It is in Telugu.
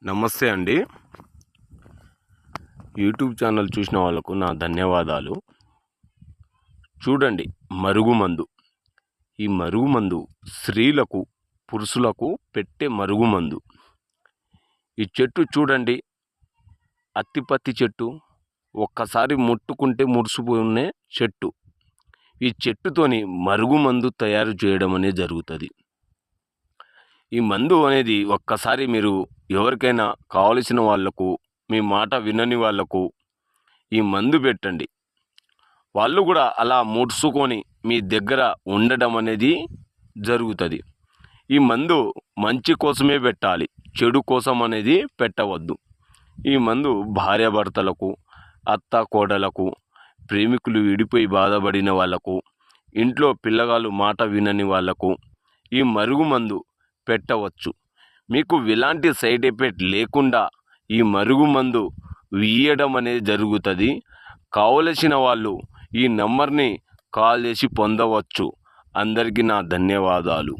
నమస్తే అండి. యూట్యూబ్ ఛానల్ చూసిన వాళ్ళకు నా ధన్యవాదాలు. చూడండి, మరుగుమందు. ఈ మరుగుమందు స్త్రీలకు, పురుషులకు పెట్టే మరుగుమందు. ఈ చెట్టు చూడండి, అత్తిపత్తి చెట్టు. ఒక్కసారి ముట్టుకుంటే మురిసిపోయే చెట్టు. ఈ చెట్టుతోని మరుగుమందు తయారు చేయడం అనేది జరుగుతుంది. ఈ మందు అనేది ఒక్కసారి మీరు ఎవరికైనా కావలసిన వాళ్లకు, మీ మాట వినని వాళ్లకు ఈ మందు పెట్టండి. వాళ్ళు కూడా అలా ముడుచుకొని మీ దగ్గర ఉండడం అనేది జరుగుతుంది. ఈ మందు మంచి కోసమే పెట్టాలి, చెడు కోసం అనేది పెట్టవద్దు. ఈ మందు భార్యాభర్తలకు, అత్త కోడలకు, ప్రేమికులు విడిపోయి బాధపడిన వాళ్లకు, ఇంట్లో పిల్లగాళ్ళు మాట వినని వాళ్లకు ఈ మరుగుమందు పెట్టవచ్చు. మీకు ఎలాంటి సైడ్ ఎఫెక్ట్ లేకుండా ఈ మరుగుమందు వీయడం అనేది జరుగుతుంది. కావలసిన వాళ్ళు ఈ నంబర్ని కాల్ చేసి పొందవచ్చు. అందరికీ నా ధన్యవాదాలు.